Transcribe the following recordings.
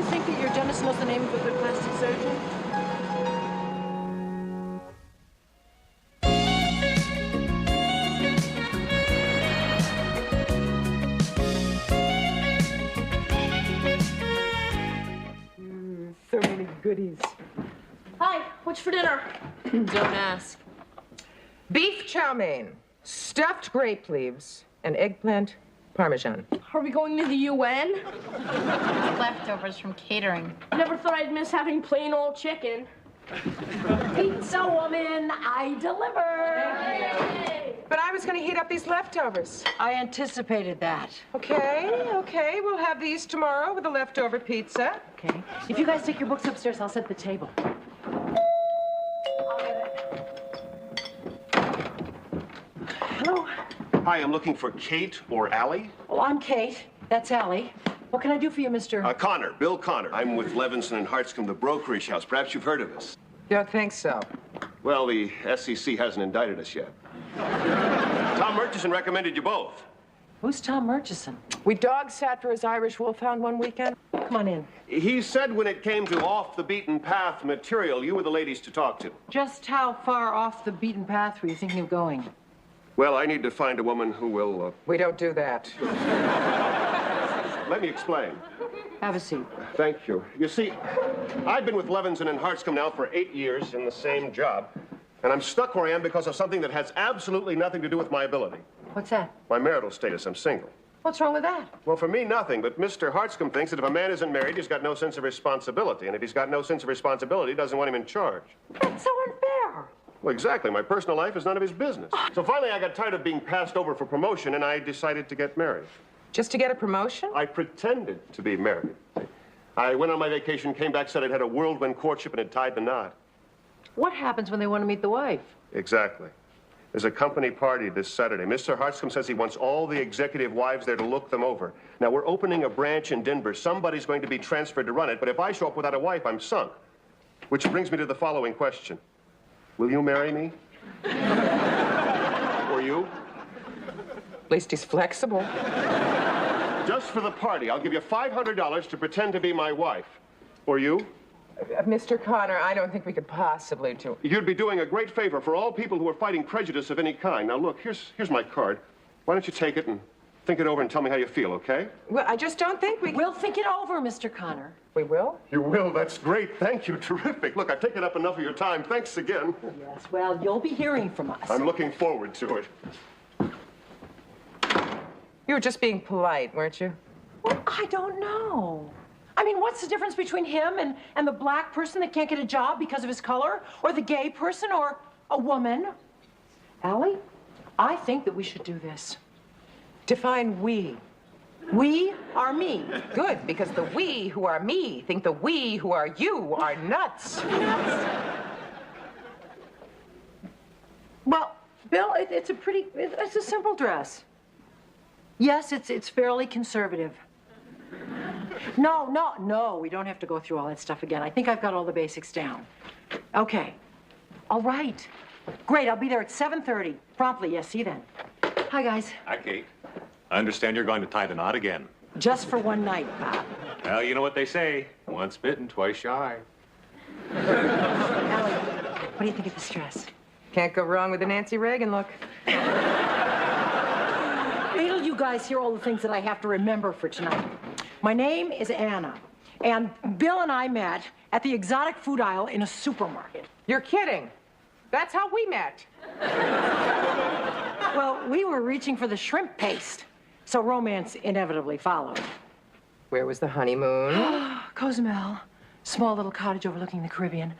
think that your dentist knows the name of a good plastic surgeon? So many goodies. Hi, what's for dinner? Don't ask. Beef chow mein, stuffed grape leaves, and eggplant parmesan. Are we going to the UN? Leftovers from catering. Never thought I'd miss having plain old chicken. Pizza woman, I deliver. But I was going to heat up these leftovers. I anticipated that. Okay, we'll have these tomorrow with the leftover pizza. Okay. If you guys take your books upstairs, I'll set the table. Hello. Hi, I'm looking for Kate or Allie. Well, I'm Kate. That's Allie. What can I do for you, Mr.? Connor, Bill Connor. I'm with Levinson and Hartscombe, the brokerage house. Perhaps you've heard of us. Don't think so. Well, the SEC hasn't indicted us yet. Tom Murchison recommended you both. Who's Tom Murchison? We dog sat for his Irish wolfhound one weekend. Come on in. He said when it came to off-the-beaten-path material, you were the ladies to talk to. Just how far off the beaten path were you thinking of going? Well, I need to find a woman who will... We don't do that. Let me explain. Have a seat. Thank you. You see, I've been with Levinson and Hartscombe now for 8 years in the same job, and I'm stuck where I am because of something that has absolutely nothing to do with my ability. What's that? My marital status. I'm single. What's wrong with that? Well, for me, nothing, but Mr. Hartscombe thinks that if a man isn't married, he's got no sense of responsibility, and if he's got no sense of responsibility, he doesn't want him in charge. That's so unfair. Well, exactly. My personal life is none of his business. So finally, I got tired of being passed over for promotion, and I decided to get married. Just to get a promotion? I pretended to be married. I went on my vacation, came back, said I'd had a whirlwind courtship, and had tied the knot. What happens when they want to meet the wife? Exactly. There's a company party this Saturday. Mr. Hartscombe says he wants all the executive wives there to look them over. Now, we're opening a branch in Denver. Somebody's going to be transferred to run it, but if I show up without a wife, I'm sunk. Which brings me to the following question. Will you marry me? Or you? At least he's flexible. Just for the party, I'll give you $500 to pretend to be my wife. Or you? Mr. Connor, I don't think we could possibly do... You'd be doing a great favor for all people who are fighting prejudice of any kind. Now, look, here's my card. Why don't you take it and think it over and tell me how you feel, okay? Well, I just don't think we... We'll think it over, Mr. Connor. We will? You will? That's great. Thank you. Terrific. Look, I've taken up enough of your time. Thanks again. Yes, well, you'll be hearing from us. I'm looking forward to it. You were just being polite, weren't you? Well, I don't know. I mean, what's the difference between him and the black person that can't get a job because of his color, or the gay person, or a woman? Allie, I think that we should do this. Define we. We are me. Good, because the we who are me think the we who are you are nuts. Well, Bill, it's a simple dress. Yes, it's fairly conservative. No, we don't have to go through all that stuff again. I think I've got all the basics down. Okay. All right. Great, I'll be there at 7:30. Promptly, yes, see you then. Hi, guys. Hi, Kate. I understand you're going to tie the knot again. Just for one night, Bob. Well, you know what they say. Once bitten, twice shy. Allie, what do you think of this dress? Can't go wrong with the Nancy Reagan look. Wait till you guys hear all the things that I have to remember for tonight. My name is Anna, and Bill and I met at the exotic food aisle in a supermarket. You're kidding. That's how we met. Well, we were reaching for the shrimp paste, so romance inevitably followed. Where was the honeymoon? Cozumel, small little cottage overlooking the Caribbean.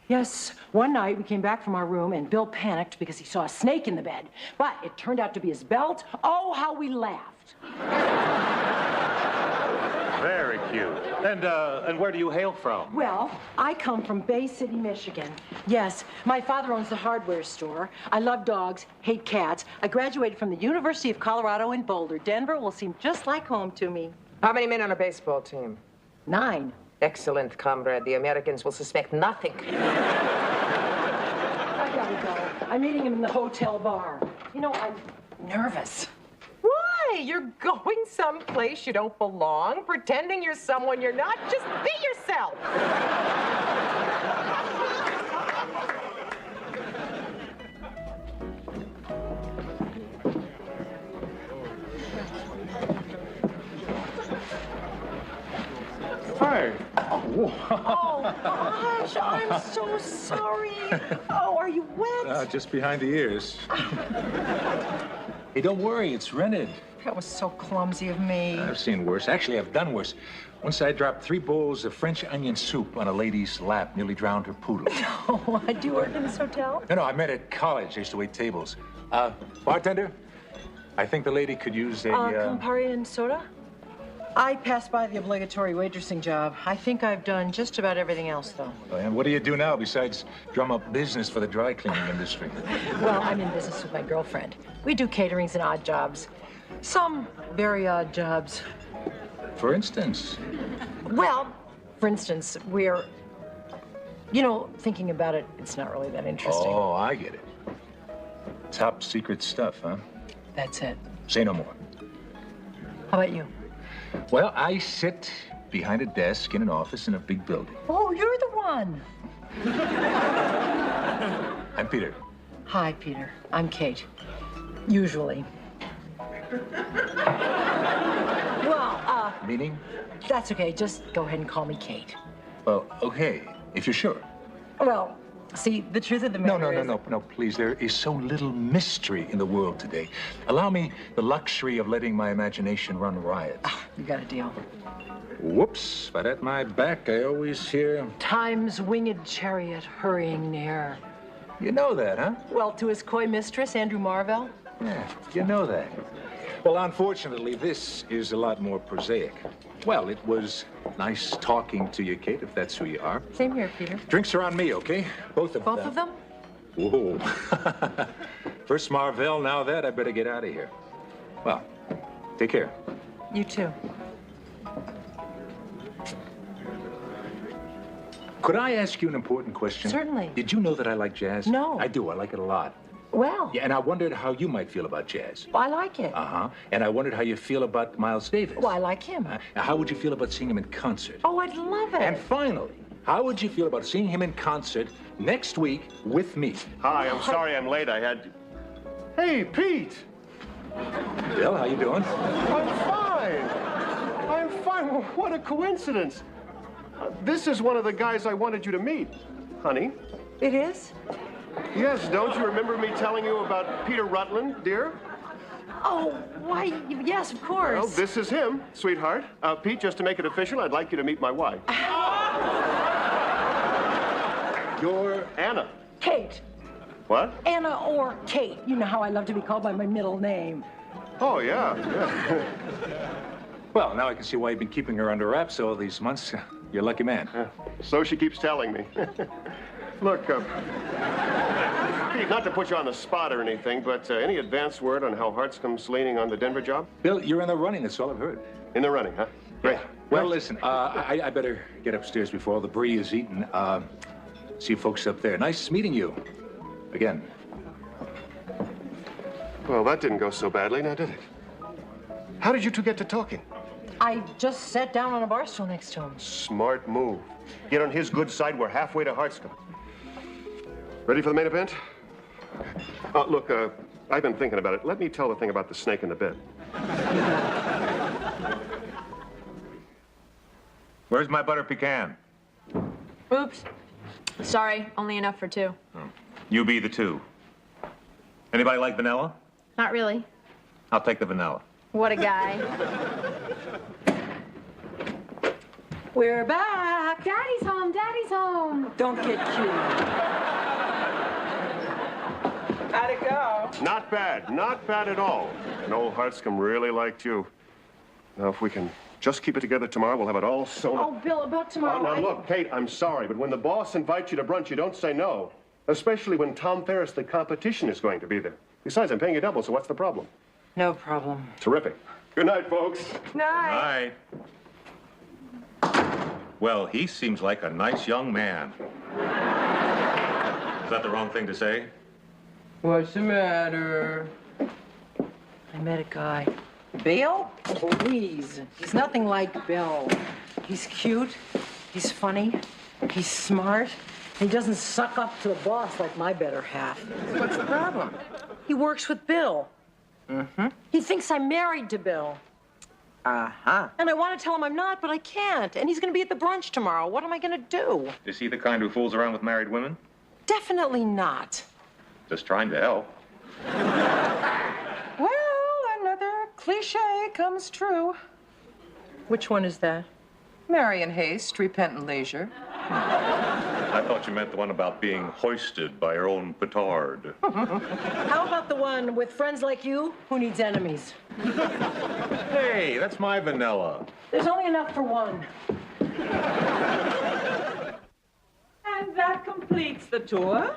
Yes, one night we came back from our room and Bill panicked because he saw a snake in the bed. But it turned out to be his belt. Oh, how we laughed. Very cute. And where do you hail from? Well, I come from Bay City, Michigan. Yes, my father owns the hardware store. I love dogs, hate cats. I graduated from the University of Colorado in Boulder. Denver will seem just like home to me. How many men on a baseball team? 9. Excellent, comrade. The Americans will suspect nothing. I gotta go. I'm meeting him in the hotel bar. You know, I'm nervous. Why? Hey, you're going someplace you don't belong, pretending you're someone you're not. Just be yourself. Hi. Oh, gosh, I'm so sorry. Oh, are you wet? Just behind the ears. Hey, don't worry, it's rented. That was so clumsy of me. I've seen worse. Actually, I've done worse. Once I dropped 3 bowls of French onion soup on a lady's lap, nearly drowned her poodle. Oh, do you work in this hotel? No, I met at college. I used to wait tables. Bartender, I think the lady could use a... Campari and soda? I passed by the obligatory waitressing job. I think I've done just about everything else, though. And what do you do now besides drum up business for the dry cleaning industry? Well, I'm in business with my girlfriend. We do caterings and odd jobs. Some very odd jobs. For instance? Well, for instance, we're... You know, thinking about it, it's not really that interesting. Oh, I get it. Top secret stuff, huh? That's it. Say no more. How about you? Well, I sit behind a desk in an office in a big building. Oh, you're the one. I'm Peter. Hi, Peter. I'm Kate. Usually. Well, Meaning? that's okay. Just go ahead and call me Kate. Well, okay, if you're sure. Well, see, the truth of the matter is... No, please. There is so little mystery in the world today. Allow me the luxury of letting my imagination run riot. You got a deal. Whoops, but at my back, I always hear... Time's winged chariot hurrying near. You know that, huh? Well, to his coy mistress, Andrew Marvell. Yeah, you know that. Well, unfortunately, this is a lot more prosaic. Well, it was nice talking to you, Kate, if that's who you are. Same here, Peter. Drinks are on me, okay? Both of them. Both of them? Whoa. First Marvell, now that, I better get out of here. Well, take care. You too. Could I ask you an important question? Certainly. Did you know that I like jazz? No. I do. I like it a lot. Well, Yeah, and I wondered how you might feel about jazz. I like it. Uh-huh. And I wondered how you feel about Miles Davis. Well, I like him. Now, how would you feel about seeing him in concert? Oh, I'd love it. And finally, how would you feel about seeing him in concert next week with me? Hi, I'm sorry I'm late. I had... Hey, Pete! Bill, how you doing? I'm fine. I'm fine. Well, what a coincidence. This is one of the guys I wanted you to meet, honey. It is? Yes, don't you remember me telling you about Peter Rutland, dear? Oh, why, yes, of course. Well, this is him, sweetheart. Pete, just to make it official, I'd like you to meet my wife. You're Anna. Kate. What? Anna or Kate. You know how I love to be called by my middle name. Oh, yeah. Well, now I can see why you've been keeping her under wraps all these months. You're a lucky man. So she keeps telling me. Look, Pete, not to put you on the spot or anything, but any advance word on how Hartscomb's leaning on the Denver job? Bill, you're in the running. That's all I've heard. In the running, huh? Great. Well, listen, I better get upstairs before all the brie is eaten. See you folks up there. Nice meeting you. Again. Well, that didn't go so badly, now did it? How did you two get to talking? I just sat down on a bar stool next to him. Smart move. Get on his good side. We're halfway to Hartscomb. Ready for the main event? Look, I've been thinking about it. Let me tell the thing about the snake in the bed. Where's my butter pecan? Oops. Sorry, only enough for 2. You be the 2. Anybody like vanilla? Not really. I'll take the vanilla. What a guy. We're back. Daddy's home, Daddy's home. Don't get cute. How'd it go? Not bad. Not bad at all. And old Hartscomb really liked you. Now, if we can just keep it together tomorrow, we'll have it all sewn up. Oh, Bill, about tomorrow. Now, look, Kate, I'm sorry, but when the boss invites you to brunch, you don't say no. Especially when Tom Ferris, the competition, is going to be there. Besides, I'm paying you double, so what's the problem? No problem. Terrific. Good night, folks. Night. Well, he seems like a nice young man. Is that the wrong thing to say? What's the matter? I met a guy. Bill? Please. He's nothing like Bill. He's cute. He's funny. He's smart. He doesn't suck up to the boss like my better half. What's the problem? He works with Bill. Mm-hmm. He thinks I'm married to Bill. Uh-huh. And I want to tell him I'm not, but I can't. And he's going to be at the brunch tomorrow. What am I going to do? Is he the kind who fools around with married women? Definitely not. Just trying to help. Well, another cliche comes true. Which one is that? Marry in haste, repent in leisure. I thought you meant the one about being hoisted by your own petard. How about the one with friends like you who needs enemies? Hey, that's my vanilla. There's only enough for one. And that completes the tour.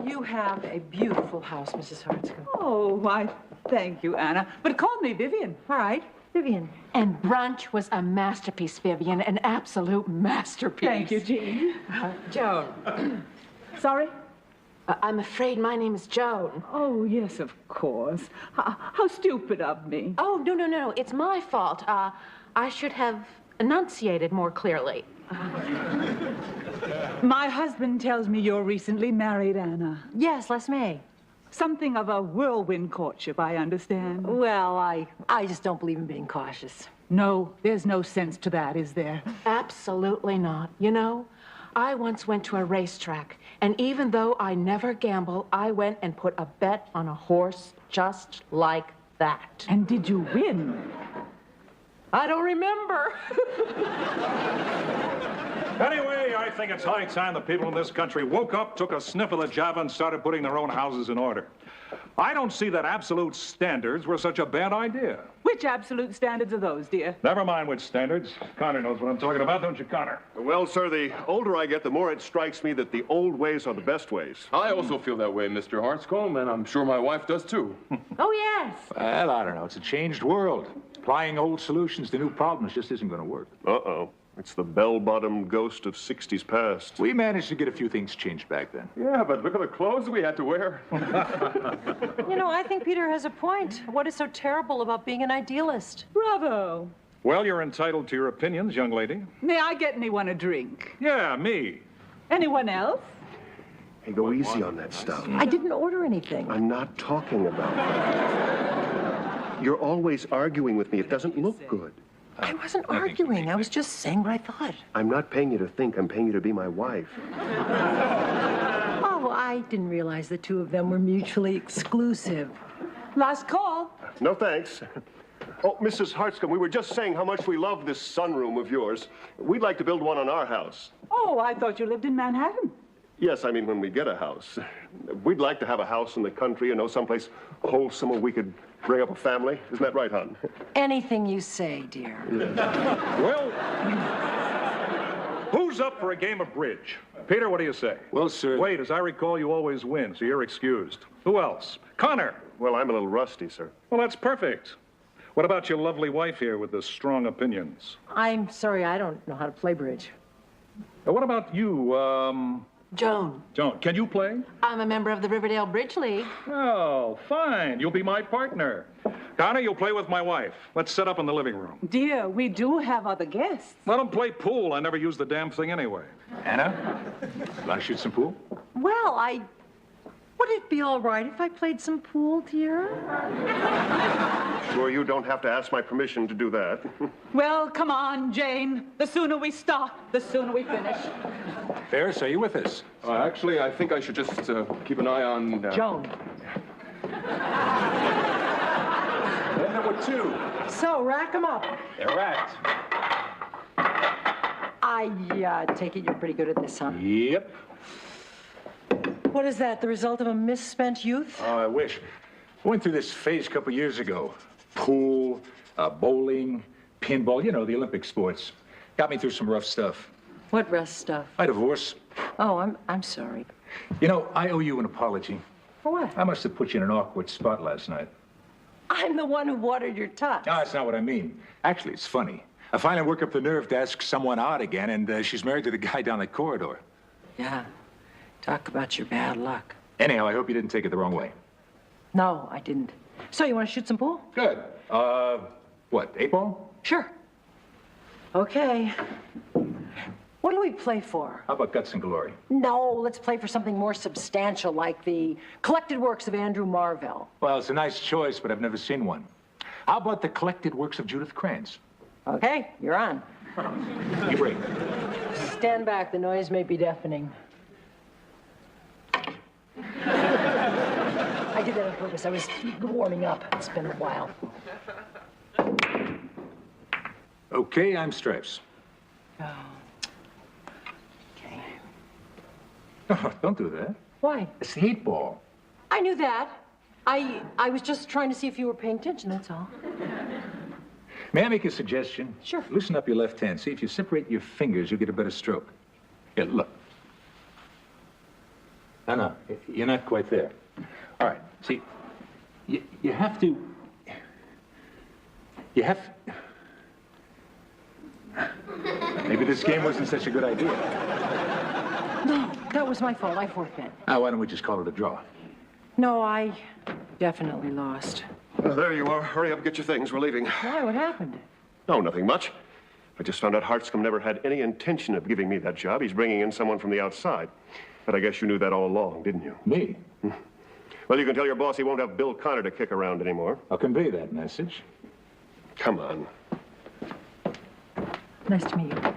You have a beautiful house, Mrs. Hartscombe. Oh, why, thank you, Anna. But call me Vivian. All right, Vivian. And brunch was a masterpiece, Vivian, an absolute masterpiece. Thank you, Jean. Joan. Sorry? I'm afraid my name is Joan. Oh, yes, of course. How stupid of me. Oh, no. It's my fault. I should have enunciated more clearly. My husband tells me you're recently married, Anna. Yes, last May. Something of a whirlwind courtship, I understand. Well, I just don't believe in being cautious. No, there's no sense to that, is there? Absolutely not. You know, I once went to a racetrack, and even though I never gamble, I went and put a bet on a horse just like that. And did you win? I don't remember. Anyway, I think it's high time the people in this country woke up, took a sniff of the Java, and started putting their own houses in order. I don't see that absolute standards were such a bad idea. Which absolute standards are those, dear? Never mind which standards. Connor knows what I'm talking about, don't you, Connor? Well, sir, the older I get, the more it strikes me that the old ways are the best ways. I also feel that way, Mr. Hartscombe, and I'm sure my wife does too. Oh, yes. Well, I don't know. It's a changed world. Applying old solutions to new problems just isn't going to work. Uh-oh. It's the bell-bottom ghost of 60s past. We managed to get a few things changed back then. Yeah, but look at the clothes we had to wear. You know, I think Peter has a point. What is so terrible about being an idealist? Bravo. Well, you're entitled to your opinions, young lady. May I get anyone a drink? Yeah, me. Anyone else? Hey, go easy on that stuff. I didn't order anything. I'm not talking about that. You're always arguing with me. It doesn't look good. I wasn't arguing. I was just saying what I thought. I'm not paying you to think. I'm paying you to be my wife. Oh, I didn't realize the two of them were mutually exclusive. Last call. No, thanks. Oh, Mrs. Hartscombe, we were just saying how much we love this sunroom of yours. We'd like to build one on our house. Oh, I thought you lived in Manhattan. Yes, I mean when we get a house. We'd like to have a house in the country, someplace wholesome where we could bring up a family. Isn't that right, hon? Anything you say, dear. Well, who's up for a game of bridge? Peter, what do you say? Well, sir. Wait, as I recall, you always win, so you're excused. Who else? Connor. Well, I'm a little rusty, sir. Well, that's perfect. What about your lovely wife here with the strong opinions? I'm sorry, I don't know how to play bridge. What about you, Joan. Joan, can you play? I'm a member of the Riverdale Bridge League. Oh, fine. You'll be my partner. Connor, you'll play with my wife. Let's set up in the living room. Dear, we do have other guests. Let them play pool. I never use the damn thing anyway. Anna, want to shoot some pool? Well, would it be all right if I played some pool, dear? Sure, you don't have to ask my permission to do that. Well, come on, Jane. The sooner we start, the sooner we finish. Ferris, are you with us? Actually, I think I should just keep an eye on... Joan. And number two. So, rack 'em up. They're racked. I take it you're pretty good at this, huh? Yep. What is that, the result of a misspent youth? Oh, I wish. I went through this phase a couple years ago. Pool, bowling, pinball, the Olympic sports. Got me through some rough stuff. What rough stuff? My divorce. Oh, I'm sorry. I owe you an apology. For what? I must have put you in an awkward spot last night. I'm the one who watered your tux. No, that's not what I mean. Actually, it's funny. I finally work up the nerve to ask someone out again, and she's married to the guy down the corridor. Yeah. Talk about your bad luck. Anyhow, I hope you didn't take it the wrong way. No, I didn't. So, you want to shoot some pool? Good. What, 8-ball? Sure. Okay. What do we play for? How about Guts and Glory? No, let's play for something more substantial, like the collected works of Andrew Marvell. Well, it's a nice choice, but I've never seen one. How about the collected works of Judith Krantz? Okay, you're on. You break. Stand back, the noise may be deafening. I did that on purpose. I was warming up. It's been a while. Okay, I'm Stripes. Oh. Okay. Oh, don't do that. Why? It's the 8-ball. I knew that. I was just trying to see if you were paying attention, that's all. May I make a suggestion? Sure. Loosen up your left hand. See, if you separate your fingers, you'll get a better stroke. Here, look. No, you're not quite there. All right, see, you have to... Maybe this game wasn't such a good idea. No, that was my fault. I forfeit. Why don't we just call it a draw? No, I definitely lost. There you are. Hurry up, get your things. We're leaving. Why? What happened? No, nothing much. I just found out Hartscombe never had any intention of giving me that job. He's bringing in someone from the outside. But I guess you knew that all along, didn't you? Me? Well, you can tell your boss he won't have Bill Connor to kick around anymore. I'll convey that message. Come on. Nice to meet you.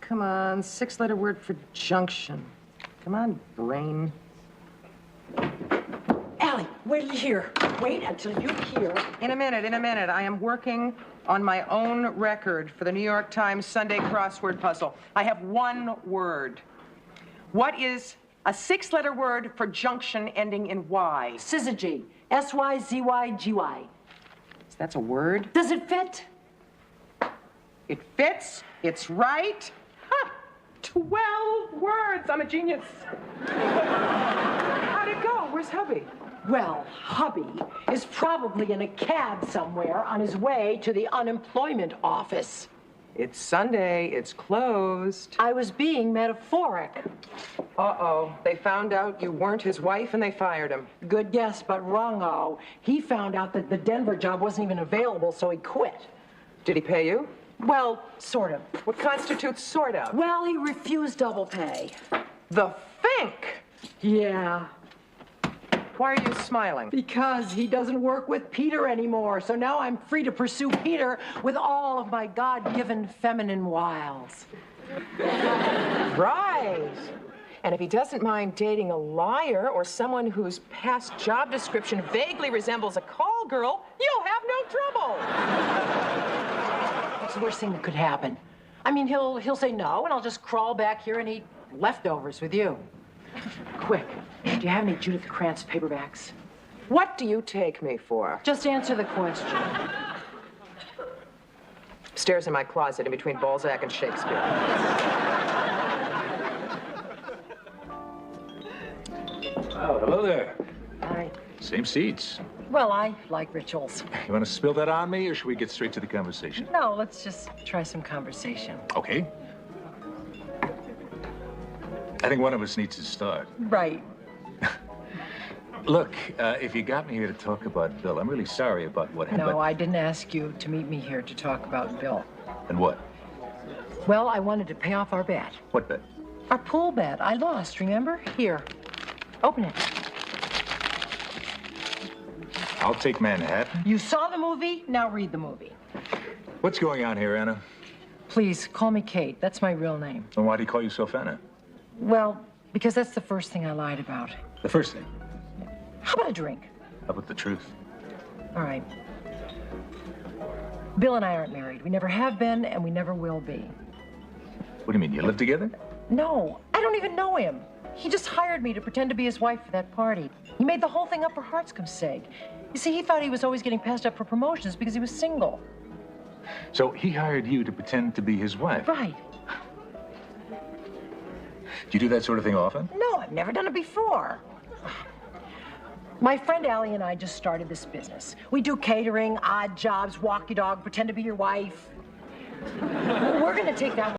Come on, 6-letter word for junction. Come on, brain. Allie, wait till you hear. Wait until you hear. In a minute. I am working on my own record for the New York Times Sunday crossword puzzle. I have one word. What is a 6-letter word for junction ending in Y? Syzygy. S-Y-Z-Y-G-Y. That's a word? Does it fit? It fits. It's right. Ha! 12 words. I'm a genius. How'd it go? Where's hubby? Well, hubby is probably in a cab somewhere on his way to the unemployment office. It's Sunday. It's closed. I was being metaphoric. Uh-oh. They found out you weren't his wife and they fired him. Good guess, but wrong-o. He found out that the Denver job wasn't even available, so he quit. Did he pay you? Well, sort of. What constitutes sort of? Well, he refused double pay. The Fink! Yeah. Why are you smiling? Because he doesn't work with Peter anymore, so now I'm free to pursue Peter with all of my God-given feminine wiles. Right. And if he doesn't mind dating a liar or someone whose past job description vaguely resembles a call girl, you'll have no trouble. What's the worst thing that could happen? I mean, he'll say no, and I'll just crawl back here and eat leftovers with you. Quick, do you have any Judith Krantz paperbacks? What do you take me for? Just answer the question. Upstairs in my closet in between Balzac and Shakespeare. Oh, hello there. Hi. Same seats. Well, I like rituals. You want to spill that on me, or should we get straight to the conversation? No, let's just try some conversation. Okay. I think one of us needs to start. Right. Look, if you got me here to talk about Bill, I'm really sorry about what happened. No, I didn't ask you to meet me here to talk about Bill. And what? Well, I wanted to pay off our bet. What bet? Our pool bet. I lost, remember? Here. Open it. I'll take Manhattan. You saw the movie, now read the movie. What's going on here, Anna? Please, call me Kate. That's my real name. And why do you call yourself Anna? Well, because that's the first thing I lied about. The first thing? How about a drink? How about the truth? All right. Bill and I aren't married. We never have been, and we never will be. What do you mean, you live together? No, I don't even know him. He just hired me to pretend to be his wife for that party. He made the whole thing up for Hartscombe's sake. You see, he thought he was always getting passed up for promotions because he was single. So he hired you to pretend to be his wife? Right. Do you do that sort of thing often? No, I've never done it before. My friend Allie and I just started this business. We do catering, odd jobs, walk your dog, pretend to be your wife. We're going to take that